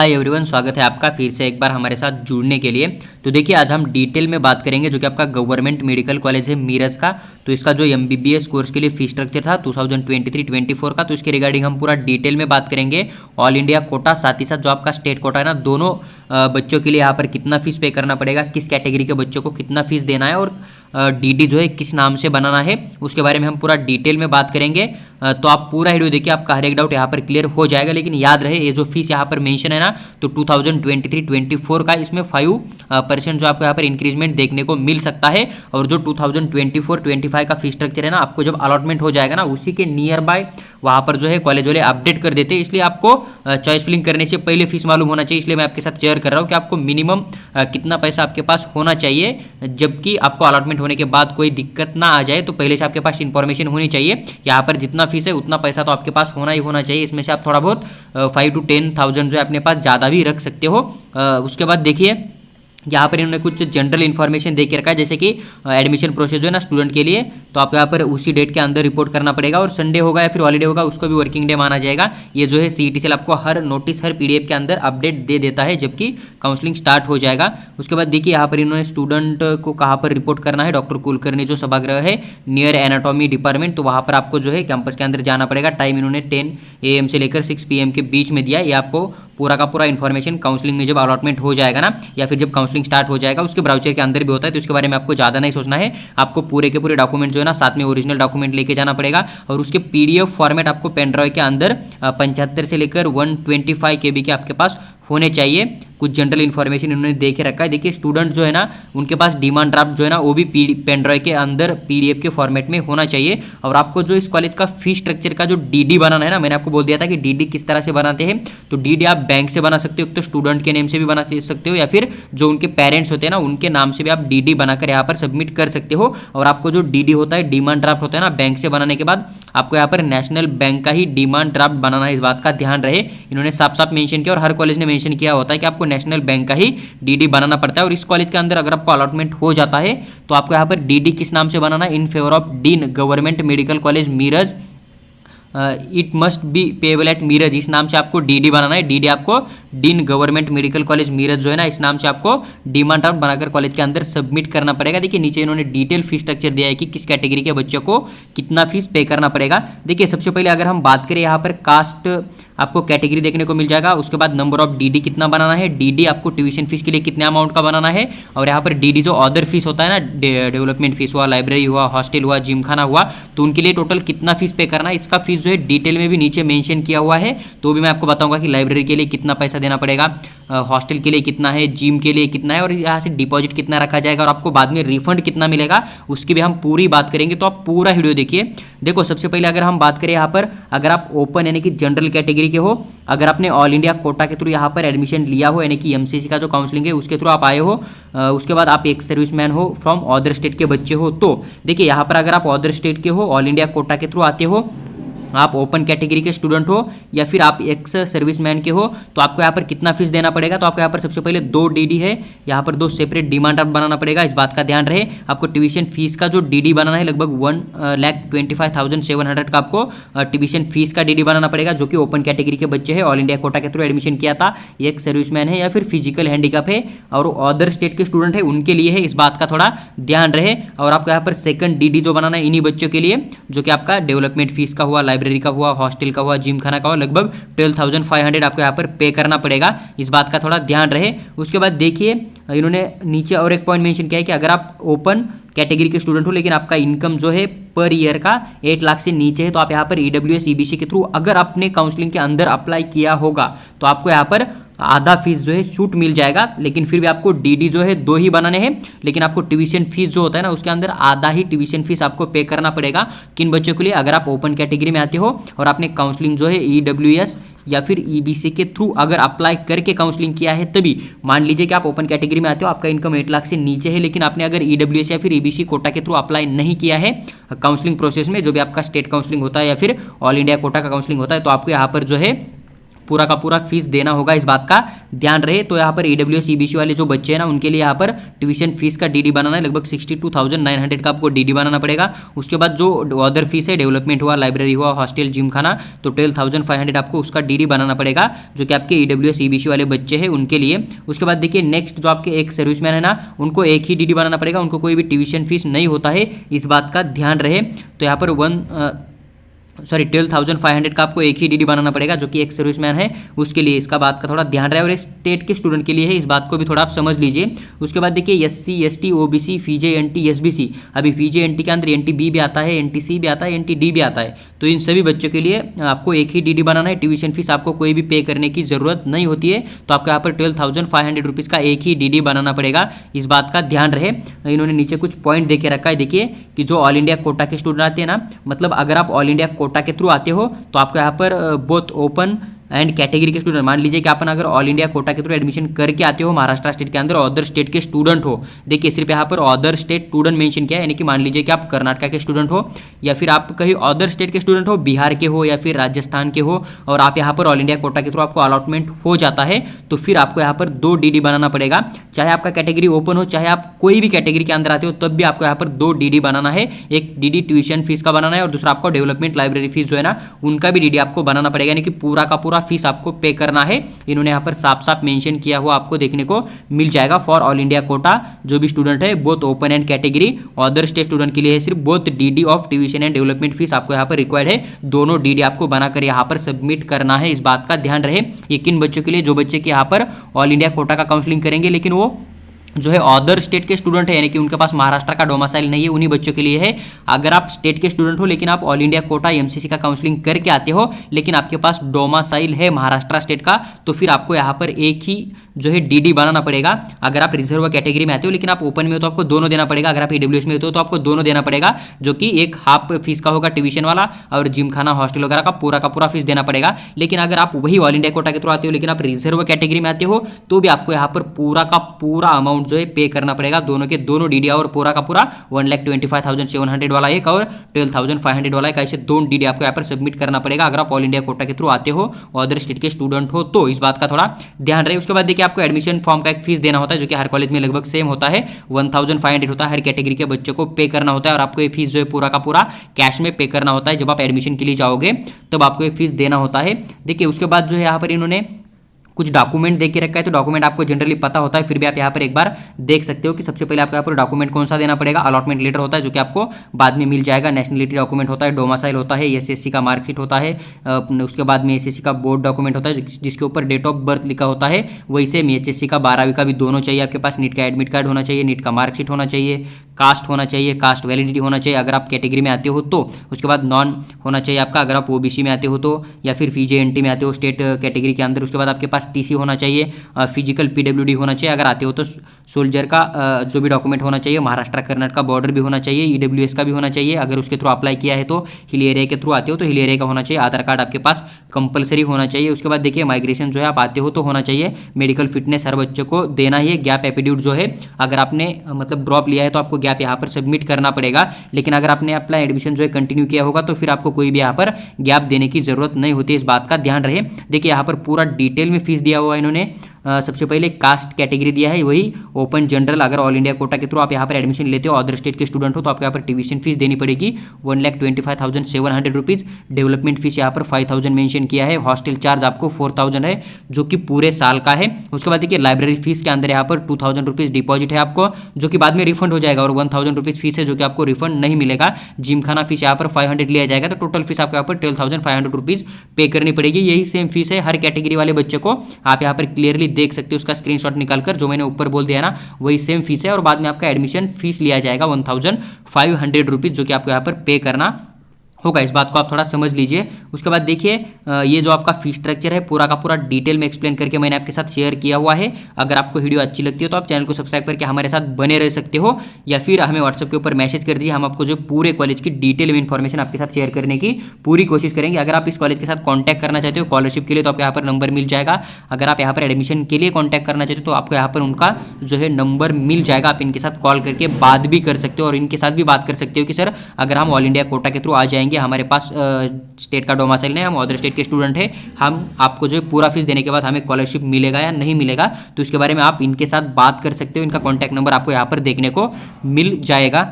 Hi everyone, स्वागत है आपका फिर से एक बार हमारे साथ जुड़ने के लिए। तो देखिए, आज हम डिटेल में बात करेंगे जो कि आपका गवर्नमेंट मेडिकल कॉलेज है मीरज का। तो इसका जो एमबीबीएस कोर्स के लिए फी स्ट्रक्चर था 2023-24 का, तो इसके रिगार्डिंग हम पूरा डिटेल में बात करेंगे। ऑल इंडिया कोटा, साथ ही साथ जो आपका स्टेट कोटा है ना, दोनों बच्चों के लिए यहाँ पर कितना फीस पे करना पड़ेगा, किस कैटेगरी के बच्चों को कितना फीस देना है और डीडी जो है किस नाम से बनाना है, उसके बारे में हम पूरा डिटेल में बात करेंगे। तो आप पूरा वीडियो देखिए, आपका हर एक डाउट यहाँ पर क्लियर हो जाएगा। लेकिन याद रहे, ये जो फीस यहाँ पर मेंशन है ना, तो 2023-24 का इसमें 5% जो आपको यहाँ पर इंक्रीजमेंट देखने को मिल सकता है। और जो 2024-25 का फीस स्ट्रक्चर है ना, आपको जब अलॉटमेंट हो जाएगा ना, उसी के नियर बाय वहाँ पर जो है कॉलेज वाले अपडेट कर देते हैं। इसलिए आपको चॉइस फिलिंग करने से पहले फीस मालूम होना चाहिए। इसलिए मैं आपके साथ शेयर कर रहा हूँ कि आपको मिनिमम कितना पैसा आपके पास होना चाहिए, जबकि आपको अलॉटमेंट होने के बाद कोई दिक्कत ना आ जाए। तो पहले से आपके पास इंफॉर्मेशन होनी चाहिए। यहाँ पर जितना फीस है उतना पैसा तो आपके पास होना ही होना चाहिए। इसमें से आप थोड़ा बहुत 5 to 10,000 जो है अपने पास ज़्यादा भी रख सकते हो। उसके बाद देखिए, यहाँ पर इन्होंने कुछ जनरल इन्फॉर्मेशन दे के रखा है, जैसे कि एडमिशन प्रोसेस जो है ना स्टूडेंट के लिए, तो आपको यहाँ पर उसी डेट के अंदर रिपोर्ट करना पड़ेगा। और संडे होगा या फिर हॉलीडे होगा, उसको भी वर्किंग डे माना जाएगा। ये जो है CETCL आपको हर नोटिस, हर PDF के अंदर अपडेट दे देता है, जबकि काउंसलिंग स्टार्ट हो जाएगा। उसके बाद देखिए, यहाँ पर इन्होंने स्टूडेंट को कहाँ पर रिपोर्ट करना है, डॉक्टर कुलकर्णी जो सभागृह है नियर एनाटॉमी डिपार्टमेंट, तो वहाँ पर आपको जो है कैंपस के अंदर जाना पड़ेगा। टाइम इन्होंने 10 AM से लेकर 6 PM के बीच में दिया है। ये आपको पूरा का पूरा इन्फॉर्मेशन काउंसलिंग में जब अलॉटमेंट हो जाएगा ना, या फिर जब काउंसलिंग स्टार्ट हो जाएगा, उसके ब्राउचर के अंदर भी होता है। तो इसके बारे में आपको ज़्यादा नहीं सोचना है। आपको पूरे के पूरे डॉक्यूमेंट जो है ना, साथ में ओरिजिनल डॉक्यूमेंट लेके जाना पड़ेगा। और उसके PDF फॉर्मेट आपको पेन ड्राइव के अंदर 75 से लेकर 125 KB के आपके पास होने चाहिए। कुछ जनरल इन्फॉर्मेशन इन्होंने दे के रखा है। देखिए, स्टूडेंट जो है ना, उनके पास डिमांड ड्राफ्ट जो है ना, वो भी पेन ड्राइव के अंदर PDF के फॉर्मेट में होना चाहिए। और आपको जो इस कॉलेज का फी स्ट्रक्चर का जो DD बनाना है ना, मैंने आपको बोल दिया था कि DD किस तरह से बनाते हैं। तो DD आप बैंक से बना सकते हो, तो स्टूडेंट के नेम से भी बना सकते हो, या फिर जो उनके पेरेंट्स होते हैं ना, उनके नाम से भी आप DD बनाकर यहाँ पर सबमिट कर सकते हो। और आपको जो DD होता है, डिमांड ड्राफ्ट होता है ना, बैंक से बनाने के बाद आपको यहाँ पर नेशनल बैंक का ही डिमांड ड्राफ्ट बनाना है। इस बात का ध्यान रहे, इन्होंने साफ साफ मेंशन किया और हर कॉलेज ने मेंशन किया होता है कि आपको नेशनल बैंक का ही DD बनाना पड़ता है। और इस कॉलेज के अंदर अगर आपको अलॉटमेंट हो जाता है, तो आपको यहाँ पर DD किस नाम से बनाना है, in favour of dean government medical college Miraj, it must be payable eight Miraj, इस नाम से आपको DD बनाना है। DD आपको dean government medical college Miraj जो है ना, इस नाम से आपको डिमांड ड्राफ्ट बनाकर कॉलेज के अंदर सबमिट करना पड़ेगा। देखिए, नीचे इन्होंने डिटेल फीस स्ट्रक्चर दिया है कि किस कैटेगरी के बच्चों को कितना फीस पे करना पड़ेगा। देखिए, सबसे पहले अगर हम बात करें, यहाँ पर कास्ट आपको कैटेगरी देखने को मिल जाएगा। उसके बाद नंबर ऑफ DD कितना बनाना है, DD आपको ट्यूशन फीस के लिए कितने अमाउंट का बनाना है। और यहाँ पर DD जो अदर फीस होता है ना, डेवलपमेंट फीस हुआ, लाइब्रेरी हुआ, हॉस्टल हुआ, जिम खाना हुआ, तो उनके लिए टोटल कितना फीस पे करना है, इसका फीस जो है डिटेल में भी नीचे मेंशन किया हुआ है। तो भी मैं आपको बताऊंगा कि लाइब्रेरी के लिए कितना पैसा देना पड़ेगा, हॉस्टल के लिए कितना है, जिम के लिए कितना है, और यहाँ से डिपॉजिट कितना रखा जाएगा, और आपको बाद में रिफंड कितना मिलेगा, उसकी भी हम पूरी बात करेंगे। तो आप पूरा वीडियो देखिए। देखो, सबसे पहले अगर हम बात करें, यहाँ पर अगर आप ओपन यानी कि जनरल कैटेगरी के हो, अगर आपने ऑल इंडिया कोटा के थ्रू यहाँ पर एडमिशन लिया हो, यानी कि MCC का जो काउंसलिंग है उसके थ्रू आप आए हो, उसके बाद आप एक सर्विसमैन हो, फ्रॉम अदर स्टेट के बच्चे हो, तो देखिए यहाँ पर अगर आप अदर स्टेट के हो, ऑल इंडिया कोटा के थ्रू आते हो, आप ओपन कैटेगरी के स्टूडेंट हो, या फिर आप एक्स सर्विसमैन के हो, तो आपको यहाँ पर कितना फीस देना पड़ेगा। तो आपको यहाँ पर सबसे पहले 2 DD है, यहाँ पर 2 सेपरेट डिमांड ड्राफ्ट बनाना पड़ेगा। इस बात का ध्यान रहे, आपको ट्यूशन फीस का जो DD बनाना है लगभग 1,25,700 का आपको ट्यूशन फीस का DD बनाना पड़ेगा, जो कि ओपन कैटेगरी के बच्चे हैं, ऑल इंडिया कोटा के थ्रू एडमिशन किया था, एक सर्विसमैन है या फिर फिजिकल हैंडीकैप है और अदर स्टेट के स्टूडेंट है, उनके लिए है। इस बात का थोड़ा ध्यान रहे। और आपको यहाँ पर सेकंड DD जो बनाना है इन्हीं बच्चों के लिए, जो कि आपका डेवलपमेंट फीस का हुआ, लाइब्रेरी का हुआ, हॉस्टल का हुआ, जिम खाना का हुआ, लगभग 12,500 आपको यहाँ पर पे करना पड़ेगा। इस बात का थोड़ा ध्यान रहे। उसके बाद देखिए, इन्होंने नीचे और एक पॉइंट मेंशन किया है कि अगर आप ओपन कैटेगरी के स्टूडेंट हो, लेकिन आपका इनकम जो है पर ईयर का 8 लाख से नीचे है, तो आप यहाँ पर EWS EBC के थ्रू अगर आपने काउंसलिंग के अंदर अप्लाई किया होगा, तो आपको यहाँ पर आधा फीस जो है छूट मिल जाएगा। लेकिन फिर भी आपको DD जो है 2 ही बनाने हैं, लेकिन आपको ट्यूशन फीस जो होता है ना, उसके अंदर आधा ही ट्यूशन फीस आपको पे करना पड़ेगा। किन बच्चों के लिए, अगर आप ओपन कैटेगरी में आते हो और आपने काउंसलिंग जो है EWS या फिर EBC के थ्रू अगर अप्लाई करके काउंसलिंग किया है, तभी मान लीजिए कि आप ओपन कैटेगरी में आते हो, आपका इनकम 8 लाख से नीचे है, लेकिन आपने अगर EWS या फिर EBC कोटा के थ्रू अप्लाई नहीं किया है काउंसलिंग प्रोसेस में, जो भी आपका स्टेट काउंसलिंग होता है या फिर ऑल इंडिया कोटा का काउंसलिंग होता है, तो आपको यहाँ पर जो है पूरा का पूरा फीस देना होगा, इस बात का ध्यान रहे। तो यहाँ पर ईडब्ल्यूएस ईबीसी वाले जो बच्चे हैं ना उनके लिए यहाँ पर ट्यूशन फीस का डीडी बनाना है, लगभग 62,900 का आपको डीडी बनाना पड़ेगा। उसके बाद जो अदर फीस है, डेवलपमेंट हुआ, लाइब्रेरी हुआ, हॉस्टल, जिम खाना, तो 12,500 आपको उसका डीडी बनाना पड़ेगा, जो कि आपके ईडब्ल्यूएस ईबीसी वाले बच्चे हैं उनके लिए। उसके बाद देखिए नेक्स्ट जो आपके एक सर्विसमैन है ना, उनको एक ही डीडी बनाना पड़ेगा, उनको कोई भी ट्यूशन फीस नहीं होता है, इस बात का ध्यान रहे। तो यहाँ पर 12,500 का आपको एक ही डीडी बनाना पड़ेगा, जो कि एक सर्विसमैन है उसके लिए, इसका बात का थोड़ा ध्यान रहे। और स्टेट के स्टूडेंट के लिए है, इस बात को भी थोड़ा आप समझ लीजिए। उसके बाद देखिए एससी, एसटी, ओबीसी, पीजे, एनटी, एसबीसी, अभी पीजे एनटी के अंदर एनटी बी भी आता है, एनटी सी भी आता है, एनटी डी भी आता है, तो इन सभी बच्चों के लिए आपको एक ही डीडी बनाना है। ट्यूशन फीस आपको कोई भी पे करने की जरूरत नहीं होती है, तो आपको यहाँ पर 12,500 रुपीज़ का एक ही डीडी बनाना पड़ेगा, इस बात का ध्यान रहे। इन्होंने नीचे कुछ पॉइंट दे के रखा है, देखिए कि जो ऑल इंडिया कोटा के स्टूडेंट आते हैं ना, मतलब अगर आप ऑल इंडिया कोटा के थ्रू आते हो तो आपको यहाँ पर बोथ ओपन एंड कैटेगरी के स्टूडेंट, मान लीजिए कि अपन अगर ऑल इंडिया कोटा के थ्रू एडमिशन करके आते हो महाराष्ट्र स्टेट के अंदर, अदर स्टेट के स्टूडेंट हो, देखिए सिर्फ यहाँ पर अदर स्टेट स्टूडेंट मेंशन किया है, यानी कि मान लीजिए कि आप कर्नाटक के स्टूडेंट हो या फिर आप कहीं अदर स्टेट के स्टूडेंट हो, बिहार के हो या फिर राजस्थान के हो, और आप यहाँ पर ऑल इंडिया कोटा के थ्रू आपको अलॉटमेंट हो जाता है, तो फिर आपको यहाँ पर 2 डीडी बनाना पड़ेगा। चाहे आपका कैटेगरी ओपन हो, चाहे आप कोई भी कैटेगरी के अंदर आते हो, तब भी आपको यहाँ पर 2 डीडी बनाना है। एक डीडी ट्यूशन फीस का बनाना है और दूसरा आपको डेवलपमेंट लाइब्रेरी फीस जो है ना उनका भी डीडी आपको बनाना पड़ेगा, यानी कि पूरा का पूरा फीस आपको पे करना है। इन्होंने यहाँ पर साफ साफ मेंशन किया हुआ आपको देखने को मिल जाएगा। फॉर ऑल इंडिया कोटा जो भी स्टूडेंट है, both open and category, other state student के लिए है सिर्फ both DD of tuition and development fees आपको यहाँ पर रिक्वायर्ड है। दोनों डीडी आपको बनाकर यहाँ पर सबमिट करना है, इस बात का ध्यान रहे। ये किन बच्चों के लिए? जो बच्चे के यहाँ पर ऑल इंडिया कोटा का काउंसलिंग करेंगे लेकिन वो जो है अदर स्टेट के स्टूडेंट है, यानी कि उनके पास महाराष्ट्र का डोमिसाइल नहीं है, उन्हीं बच्चों के लिए है। अगर आप स्टेट के स्टूडेंट हो लेकिन आप ऑल इंडिया कोटा एमसीसी का काउंसलिंग करके आते हो लेकिन आपके पास डोमिसाइल है महाराष्ट्र स्टेट का, तो फिर आपको यहाँ पर एक ही जो है डीडी बनाना पड़ेगा। अगर आप रिजर्व कैटेगरी में आते हो लेकिन आप ओपन में हो तो आपको दोनों देना पड़ेगा, अगर आप ईडब्ल्यूएस में होते हो तो आपको दोनों देना पड़ेगा, जो कि एक हाफ फीस का होगा ट्यूशन वाला और जिम खाना हॉस्टल वगैरह का पूरा फीस देना पड़ेगा। लेकिन अगर आप वही ऑल इंडिया कोटा के थ्रू आते हो लेकिन आप रिजर्व कैटेगरी में आते हो तो भी आपको यहाँ पर पूरा का पूरा अमाउंट जो है पे करना पड़ेगा। दोनों के दोनों डीडी और पूरा का पूरा 1,25,700 वाला एक और 12,500 वाला एक, ऐसे 2 डीडी आपको यहाँ पर सबमिट करना पड़ेगा अगर आप ऑल इंडिया कोटा के थ्रू आते हो और अदर स्टेट के स्टूडेंट हो, तो इस बात का थोड़ा ध्यान रहे। उसके बाद देखिए आपको एडमिशन फॉर्म का एक फीस देना होता है, जो कि हर कॉलेज में लगभग सेम होता है, 1,500 होता है, हर कैटेगरी के बच्चों को पे करना होता है और आपको ये फीस जो है पूरा का पूरा कैश में पे करना होता है। जब आप एडमिशन के लिए जाओगे तब आपको ये फीस देना होता है। देखिए उसके बाद जो है यहाँ पर इन्होंने कुछ डॉक्यूमेंट देख के रखा है, तो डॉक्यूमेंट आपको जनरली पता होता है, फिर भी आप यहाँ पर एक बार देख सकते हो कि सबसे पहले आपको यहाँ पर डॉक्यूमेंट कौन सा देना पड़ेगा। अलॉटमेंट लेटर होता है जो कि आपको बाद में मिल जाएगा, नेशनलिटी डॉक्यूमेंट होता है, डोमिसाइल होता है, एसएससी का मार्कशीट होता है, उसके बाद में एसएससी का बोर्ड डॉक्यूमेंट होता है जिसके ऊपर डेट ऑफ बर्थ लिखा होता है, वही से एचएससी का 12वीं का भी दोनों चाहिए आपके पास, नीट का एडमिट कार्ड होना चाहिए, नीट का मार्कशीट होना चाहिए, कास्ट होना चाहिए, कास्ट वैलिडिटी होना चाहिए अगर आप कैटेगरी में आते हो तो, उसके बाद नॉन होना चाहिए आपका अगर आप ओबीसी में आते हो तो, या फिर पीजेएनटी में आते हो स्टेट कैटेगरी के अंदर, उसके बाद आपके पास टीसी होना चाहिए, फिजिकल पीडब्ल्यूडी होना चाहिए अगर आते हो तो, सोल्जर का जो भी डॉक्यूमेंट होना चाहिए, महाराष्ट्र कर्नाटक का बॉर्डर भी होना चाहिए, ईडब्ल्यूएस का भी होना चाहिए अगर उसके थ्रू अप्लाई किया है तो, हिल एरिया के थ्रू आते हो तो हिल एरिया का होना चाहिए, आधार कार्ड आपके पास कंपलसरी होना चाहिए। उसके बाद देखिए माइग्रेशन जो है आप आते हो तो होना चाहिए, मेडिकल फिटनेस हर बच्चों को देना ही है, गैप एपिड्यूट जो है अगर आपने मतलब ड्रॉप लिया है तो आपको गैप यहाँ पर सबमिट करना पड़ेगा, लेकिन अगर आपने अपना एडमिशन जो है कंटिन्यू किया होगा तो फिर आपको कोई भी यहाँ पर गैप देने की जरूरत नहीं होती, इस बात का ध्यान रहे। देखिए यहाँ पर पूरा डिटेल में फीस दिया हुआ है इन्होंने। सबसे पहले कास्ट कैटेगरी दिया है, वही ओपन जनरल, अगर ऑल इंडिया कोटा के थ्रू आप यहाँ पर एडमिशन लेते हो अदर स्टेट के स्टूडेंट हो तो आपको यहाँ पर ट्यूशन फीस देनी पड़ेगी 1,25,700 रुपीज़, डेवलपमेंट फीस यहाँ पर 5,000 मेंशन किया है, हॉस्टल चार्ज आपको 4,000 है जो कि पूरे साल का है। उसके बाद देखिए लाइब्रेरी फीस के अंदर यहाँ पर 2,000 रुपीज़ डिपॉजिट है आपको जो कि बाद में रिफंड हो जाएगा, और 1,000 रुपीज़ फीस है जो कि आपको रिफंड नहीं मिलेगा। जिम खाना फीस यहाँ पर 500 लिया जाएगा, तो टोटल फीस आपको यहाँ पर 12,500 रुपीज़ पे करनी पड़ेगी। यही सेम फीस है हर कैटेगरी वाले बच्चे को, आप यहाँ पर क्लियरली देख सकते हो उसका स्क्रीनशॉट निकालकर, जो मैंने ऊपर बोल दिया ना वही सेम फीस है, और बाद में आपका एडमिशन फीस लिया जाएगा 1,500 रुपीज़ जो कि आपको यहाँ पर पे करना होगा, इस बात को आप थोड़ा समझ लीजिए। उसके बाद देखिए ये जो आपका फीस स्ट्रक्चर है पूरा का पूरा डिटेल में एक्सप्लेन करके मैंने आपके साथ शेयर किया हुआ है। अगर आपको वीडियो अच्छी लगती है तो आप चैनल को सब्सक्राइब करके हमारे साथ बने रह सकते हो, या फिर हमें व्हाट्सएप के ऊपर मैसेज कर दीजिए, हम आपको जो पूरे कॉलेज की डिटेल में इन्फॉर्मेशन आपके साथ शेयर करने की पूरी कोशिश करेंगे। अगर आप इस कॉलेज के साथ कॉन्टैक्ट करना चाहते हो स्कॉलरशिप के लिए तो आपको यहाँ पर नंबर मिल जाएगा, अगर आप यहाँ पर एडमिशन के लिए कॉन्टैक्ट करना चाहते हो तो आपको यहाँ पर उनका जो है नंबर मिल जाएगा, आप इनके साथ कॉल करके बात भी कर सकते हो और इनके साथ भी बात कर सकते हो कि सर अगर हम ऑल इंडिया कोटा के थ्रू आ जाएंगे जाएंगे हमारे पास स्टेट का डोमिसाइल नहीं, हम अदर स्टेट के स्टूडेंट हैं, हम आपको जो है पूरा फीस देने के बाद हमें स्कॉलरशिप मिलेगा या नहीं मिलेगा, तो इसके बारे में आप इनके साथ बात कर सकते हो। इनका कॉन्टैक्ट नंबर आपको यहाँ पर देखने को मिल जाएगा।